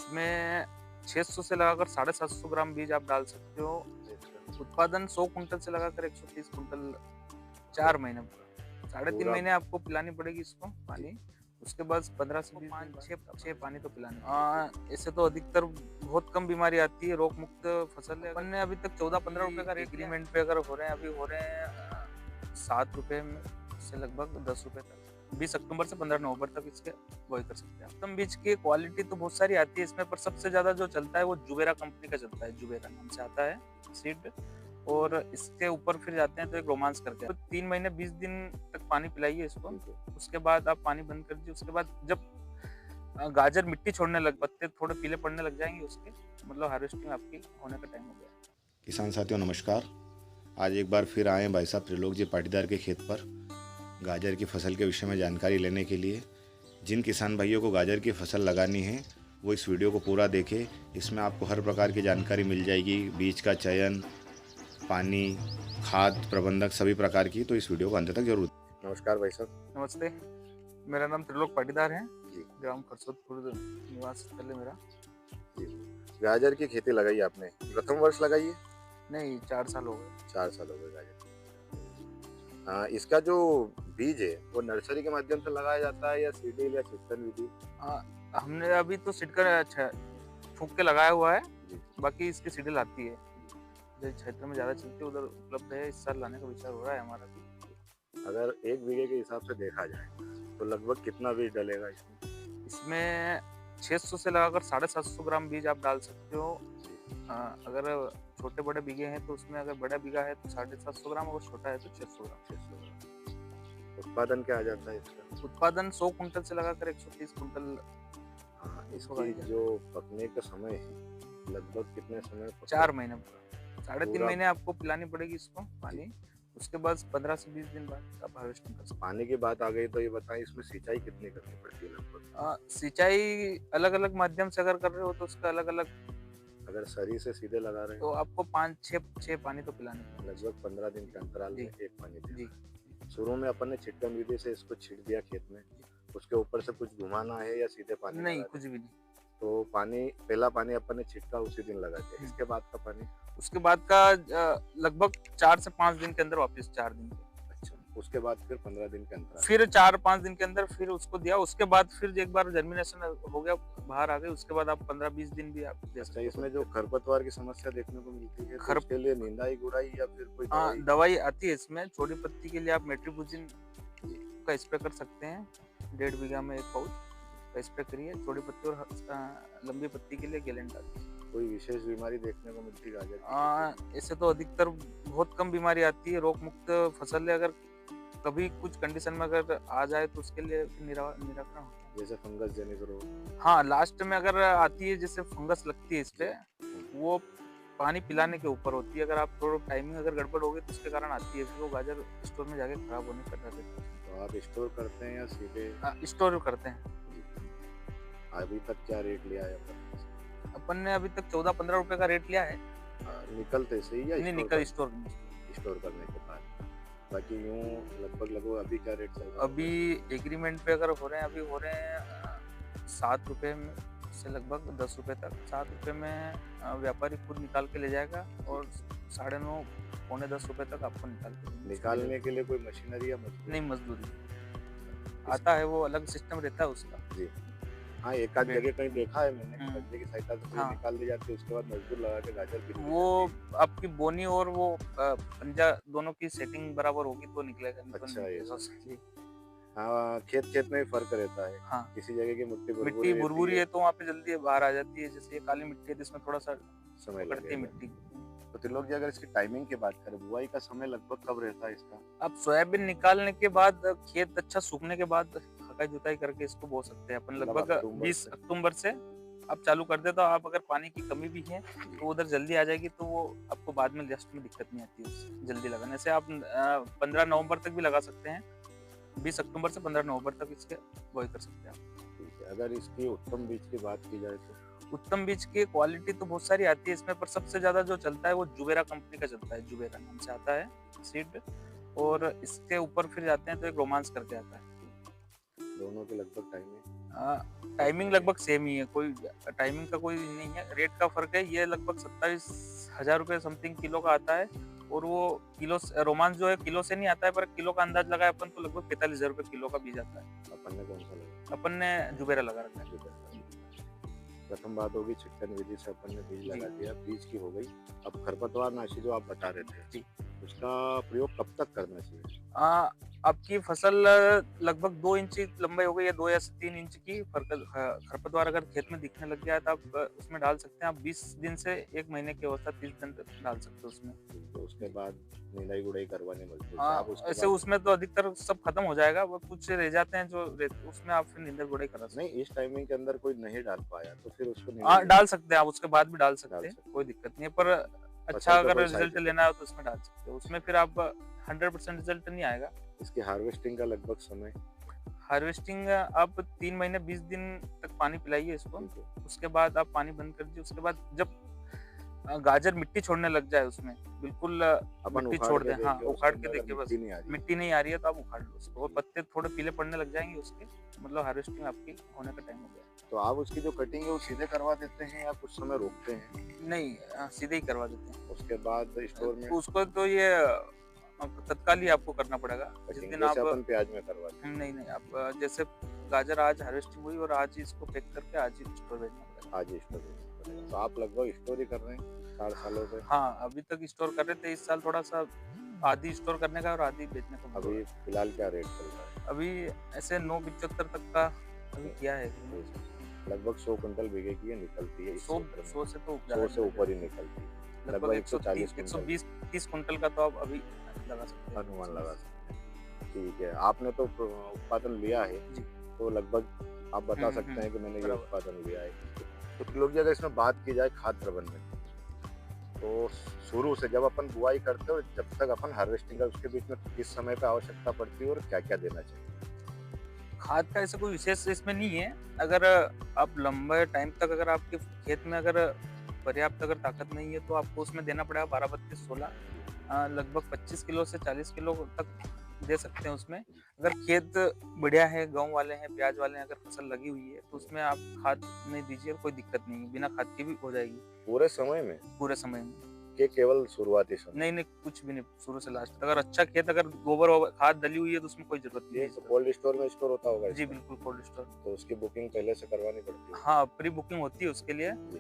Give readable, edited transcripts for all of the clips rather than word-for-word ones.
इसमें 600 से लगाकर 750 ग्राम बीज आप डाल सकते हो। उत्पादन 100 कुंटल से लगाकर 130 कुंटल 4 महीने पूरा। साढ़े 3 पूरा महीने आपको पिलानी पड़ेगी इसको पानी। उसके बाद 15 से 20 दिन 6 पानी तो पिलानी। ऐसे तो अधिकतर बहुत कम बीमारी आती है, रोग मुक्त फसल है। अपन ने अभी तक 14-15 रुपए का एग्रीमेंट पे अगर हो रहे हैं, अभी हो रहे हैं 7 रुपए से लगभग 10 रुपए तक। 20 अक्टूबर से 15 नवंबर तक इसके बुआई कर सकते हैं। उत्तम बीज की क्वालिटी तो बहुत सारी आती है इसमें, पर सबसे ज्यादा जो चलता है वो जुबेरा कंपनी का चलता है। जुबेरा नाम से आता है सीड, और इसके ऊपर फिर जाते हैं तो एक रोमांस करके तो 3 महीने 20 दिन तक पानी पिलाइए इसको। उसके बाद आप पानी बंद कर दीजिए। उसके बाद जब गाजर मिट्टी छोड़ने लग, पत्ते थोड़े पीले पड़ने लग जाएंगे उसके, मतलब हार्वेस्टिंग आपकी होने का टाइम हो गया। किसान साथियों नमस्कार। आज एक बार फिर आए हैं भाई साहब त्रिलोक जी पाटीदार के खेत पर गाजर की फसल के विषय में जानकारी लेने के लिए। जिन किसान भाइयों को गाजर की फसल लगानी है वो इस वीडियो को पूरा देखें। इसमें आपको हर प्रकार की जानकारी मिल जाएगी, बीज का चयन, पानी, खाद प्रबंधक, सभी प्रकार की। तो इस वीडियो को अंत तक जरूर। नमस्कार भाई साहब। नमस्ते, मेरा नाम त्रिलोक पाटीदार है जी। ग्राम खरसोदपुर निवास स्थल है मेरा जी। गाजर की खेती लगाई आपने, प्रथम वर्ष लगाई है? नहीं, 4 साल हो गए। 4 साल हो गए गाजर। हाँ, इसका जो बीज है वो नर्सरी के माध्यम से लगाया जाता है या सीडील या छिटकन विधि? हमने अभी तो छिटकर फूंक के लगाया हुआ है, बाकी इसकी सीडल आती है। जो क्षेत्र में ज्यादा चलती है उधर उपलब्ध है। इस साल लाने का विचार हो रहा है हमारा भी। अगर 1 बीघे के हिसाब से देखा जाए तो लगभग कितना बीज डलेगा इसमें? इसमें 600 से लगाकर 750 ग्राम बीज आप डाल सकते हो। अगर छोटे बड़े बीघे हैं तो उसमें, अगर बड़ा बीघा है तो 750 ग्राम, अगर छोटा है तो 600 ग्राम। उत्पादन क्या आ जाता है इसका? उत्पादन 100 कुंटल से लगाकर 130 कुंटल। इसकी जो पकने का समय है लगभग कितने समय? 4 महीने पूरा। 3.5 महीने आपको पिलानी पड़ेगी इसको पानी। उसके बाद 15 से 20 दिन बाद आप हार्वेस्टिंग कर सकते। पानी की बात आ गई तो ये बताएं, इसमें सिंचाई कितनी करनी पड़ती है लगभग? सिंचाई अलग अलग माध्यम से अगर कर रहे हो तो उसका अलग अलग। अगर सरी से सीधे लगा रहे तो हो आपको 5-6 पानी तो पिलाने पड़ेंगे। लगभग 15 दिन के अंतराल में एक पानी देना। जी। शुरू में अपन ने छिटकन विधि से इसको छिट दिया खेत में, उसके ऊपर से कुछ घुमाना है या सीधे पानी? नहीं, कुछ भी नहीं। तो पानी, पहला पानी अपन ने छिटका उसी दिन लगा दिया। इसके बाद का पानी? उसके बाद का लगभग 4 से 5 दिन के अंदर वापस 4 दिन के। अच्छा, उसके बाद फिर 15 दिन के अंतराल, फिर 4-5 दिन के अंदर फिर उसको दिया। उसके बाद फिर एक बार जर्मिनेशन हो गया, बाहर आ गई, उसके बाद आप 15-20 दिन भी आप दे सकते हो। इसमें जो खरपतवार की समस्या देखने को मिलती है तो उसके लिए निंदाई गुड़ाई या फिर कोई दवाई आती है इसमें। छोटी पत्ती के लिए आप मेट्रिबुजिन का स्प्रे कर सकते हैं। 1.5 बीघा में 1 पाउच का स्प्रे करिए। छोटी पत्ती और लंबी पत्ती के लिए गैलेंट आती है। कोई विशेष बीमारी देखने को मिलती है गाजर? ऐसे तो अधिकतर बहुत कम बीमारी आती है, रोग मुक्त फसल है। अगर कभी कुछ कंडीशन में अगर आ जाए तो उसके लिए निराकरण होता है, जैसे फंगस जनित रोग। हाँ, लास्ट में अगर आती है, जैसे फंगस लगती है इस पे, वो पानी पिलाने के ऊपर होती है। अगर आप थोड़ा टाइमिंग अगर गड़बड़ हो गई तो उसके कारण आती है, फिर वो गाजर स्टोर में जाके खराब होने का डर रहता है। तो आप स्टोर करते हैं या सीधे? स्टोर करते हैं। अभी तक क्या रेट लिया है अपन ने अभी तक 14-15 रुपए का रेट लिया है। निकलते से ही या नहीं, निकल स्टोर करने के बाद? बाकी यूं लगभग अभी क्या रेट चल रहा है? अभी एग्रीमेंट पे अगर हो रहे हैं, अभी हो रहे हैं 7 रुपए से लगभग 10 रुपए तक। 7 रुपए में व्यापारी खुद निकाल के ले जाएगा और 9.5 पौने 10 रुपए तक आपको निकालने के लिए कोई मशीनरी या नहीं, मजदूरी आता है, वो अलग सिस्टम रहता है उसका। जी हाँ, एक आध जगह कहीं देखा है मैंने, बल्ले की सहायता से निकाल दी जाती है, उसके बाद मजदूर लगा के गाजर वो आपकी बोनी और वो पंजा दोनों की सेटिंग बराबर होगी तो निकलेगा। अच्छा, ये हाँ, खेत में फर्क रहता है। हाँ, किसी जगह की मिट्टी बुरबुरी है तो वहाँ पे जल्दी बाहर आ जाती है। जैसे ये काली मिट्टी है जिसमें थोड़ा सा समय लगती है मिट्टी। तो त्रिलोक जी, अगर इसकी टाइमिंग की बात करें, बुआई का समय लगभग कब रहता है इसका? आप सोयाबीन निकालने के बाद, खेत अच्छा सूखने के बाद खटाई जुताई करके इसको बो सकते हैं अपन। लगभग 20 अक्टूबर से आप चालू कर दे तो आप, अगर पानी की कमी भी है तो उधर जल्दी आ जाएगी, तो वो आपको बाद में जस्ट में दिक्कत नहीं आती है उससे जल्दी लगाने से। आप 15 नवंबर तक भी लगा सकते हैं। 20 अक्टूबर से 15 नवंबर तक इसके बुआई कर सकते हैं आप। ठीक है। अगर इसकी उत्तम बीज की बात की जाए तो? उत्तम बीज की क्वालिटी तो बहुत सारी आती है इसमें, पर सबसे ज्यादा जो चलता है वो जुबेरा कंपनी का चलता है। जुबेरा नाम से आता है सीड, और इसके ऊपर फिर जाते हैं तो एक रोमांस करके आता है। दोनों के लगभग टाइम है? टाइमिंग लगभग सेम ही है, कोई टाइमिंग का कोई नहीं है, रेट का फर्क है। ये लगभग 27,000 रुपये समथिंग किलो का आता है, और वो किलो रोमांस जो है किलो से नहीं आता है, पर किलो का अंदाज लगाए अपन तो लगभग 45,000 रुपये किलो का बीज आता है। अपन ने कौन सा लगा? अपन ने जुबेरा लगा रखा है। प्रथम बात होगी छिटकन विधि से अपन ने बीज लगा दिया, बीज की हो गई। अब खरपतवार नाशी जो आप बता रहे थे जी, उसका प्रयोग कब तक करना चाहिए? आपकी फसल लगभग 2 इंच लंबाई हो गई या 2 या 3 इंच की खरपतवार अगर खेत में दिखने लग गया है तो आप उसमें डाल सकते हैं। आप 20 दिन से 1 महीने की अवस्था 30 दिन तक डाल सकते हो उसमें। तो उसके बाद निंदाई गुड़ाई करवानी मजबूत है। हाँ, आप उसके ऐसे बाद उसमें तो अधिकतर सब खत्म हो जाएगा, वो कुछ रह जाते हैं जो उसमें आप फिर निंदा गुड़ाई करा सकते नहीं, इस टाइमिंग के अंदर कोई नहीं डाल पाया तो फिर उसको हैं। हाँ, डाल सकते हैं आप, उसके बाद भी डाल सकते डाल हैं, सकते कोई दिक्कत नहीं है। पर अच्छा फसल का अगर कोई रिजल्ट साइड लेना हो तो उसमें डाल सकते हो। उसमें फिर आप 100% रिजल्ट नहीं आएगा। इसकी हार्वेस्टिंग का लगभग समय? हार्वेस्टिंग आप 3 महीने 20 दिन तक पानी पिलाइए इसको, ठीक है। उसके बाद आप पानी बंद कर दीजिए। उसके बाद जब गाजर मिट्टी छोड़ने लग जाए, उसमें बिल्कुल अपन मिट्टी उखाड़ छोड़ के दें। हाँ, देखें, उखाड़ उसके के अंदर देखिए, बस मिट्टी नहीं आ रही। मिट्टी नहीं आ रही है तो आप उखाड़ लो उसको, और पत्ते थोड़े पीले पड़ने लग जाएंगे उसके, मतलब हार्वेस्टिंग आपकी होने का टाइम हो गया। तो आप उसकी जो कटिंग है वो सीधे करवा देते हैं या कुछ समय रोकते हैं? नहीं, सीधे ही करवा देते हैं। उसके बाद स्टोर में उसको तो ये तत्काल ही आपको करना पड़ेगा जिस कटिंग दिन जैसे आप। अपन प्याज में करवाते नहीं नहीं, आप जैसे गाजर आज हार्वेस्टिंग हुई और आज ही इसको पैक करके आज ही स्टोर भेजना पड़ेगा। हैं, आज ही स्टोर में करें। तो आप लगभग स्टोर ही कर रहे हैं 4 सालों से? हाँ, अभी तक स्टोर कर रहे थे। इस साल थोड़ा सा आधी स्टोर करने का और आधी बेचने का। अभी फिलहाल क्या रेट चल रहा है? अभी ऐसे 975 तक का अभी किया है। लगभग 100 क्विंटल बीघे की ये निकलती है इस 100 क्षेत्र में। 100 से तो 100 से ऊपर ही निकलती है। लगभग 140 120 30 कुंटल का तो आप अभी लगा सकते हैं, अनुमान लगा सकते हैं। ठीक है, आपने तो उत्पादन लिया है जी। तो लगभग आप बता सकते हैं कि मैंने ये बराबर। उत्पादन लिया है। तो लोग अगर इसमें बात की जाए खाद प्रबंधन की, तो शुरू से जब अपन बुआई करते हो जब तक अपन हार्वेस्टिंग का उसके बीच में किस समय पे आवश्यकता पड़ती है और क्या क्या देना चाहिए? खाद का ऐसा कोई विशेष इसमें नहीं है। अगर आप लंबे टाइम तक अगर आपके खेत में अगर पर्याप्त अगर ताकत नहीं है तो आपको उसमें देना पड़ेगा 12-32-16, लगभग 25 किलो से 40 किलो तक दे सकते हैं उसमें। अगर खेत बढ़िया है, गाँव वाले हैं, प्याज वाले हैं, अगर फसल लगी हुई है तो उसमें आप खाद नहीं दीजिए, कोई दिक्कत नहीं है, बिना खाद के भी हो जाएगी पूरे समय में पूरे समय में। कि केवल शुरुआती समय? नहीं नहीं, कुछ भी नहीं, शुरू से लास्ट तक। अगर अच्छा खेत, अगर गोबर खाद डली हुई है तो उसमें कोई जरूरत नहीं ये है। तो कोल्ड स्टोर में स्टोर होता होगा जी इसका? बिल्कुल, कोल्ड स्टोर। तो उसकी बुकिंग पहले से करवानी पड़ती है? हाँ, प्री बुकिंग होती है उसके लिए। जी।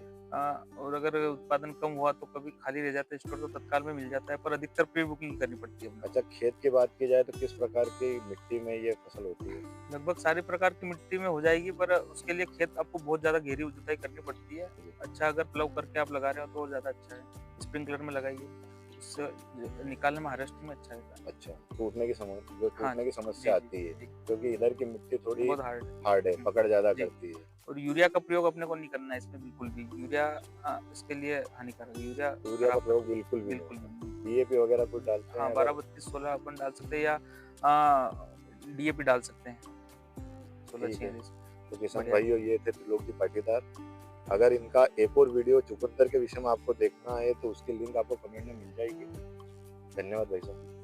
और अगर उत्पादन कम हुआ तो कभी खाली रह जाता है स्टोर तो तत्काल में मिल जाता है, पर अधिकतर प्री बुकिंग करनी पड़ती है। अच्छा, खेत की बात की जाए तो किस प्रकार की मिट्टी में ये फसल होती है? लगभग सारे प्रकार की मिट्टी में हो जाएगी, पर उसके लिए खेत आपको बहुत ज्यादा गहरी जुताई करनी पड़ती है। अच्छा अगर प्लव करके आप लगा रहे हो तो और ज्यादा अच्छा है। स्प्रिंकलर में लगाइए, उससे निकालने में हार्वेस्टिंग में अच्छा रहता है। अच्छा, टूटने की हाँ, टूटने की समस्या जी, आती है जी। क्योंकि इधर की मिट्टी थोड़ी बहुत हार्ड। हार्ड है, पकड़ ज्यादा जी। करती है। और यूरिया का प्रयोग अपने को नहीं करना है इसमें बिल्कुल भी। यूरिया इसके लिए हानिकारक है। यूरिया यूरिया का प्रयोग बिल्कुल भी बिल्कुल नहीं। भी। डीएपी वगैरह कुछ डालते हाँ, हैं? 12-32-16 अपन डाल सकते हैं, या डीएपी डाल सकते हैं, ठीक है। 16-46। तो किसान बढ़िया। भाइयों, ये थे त्रिलोक जी पाटीदार। अगर इनका एक और वीडियो चुकंदर के विषय में आपको देखना है तो उसकी लिंक आपको कमेंट में मिल जाएगी। धन्यवाद भाई साहब।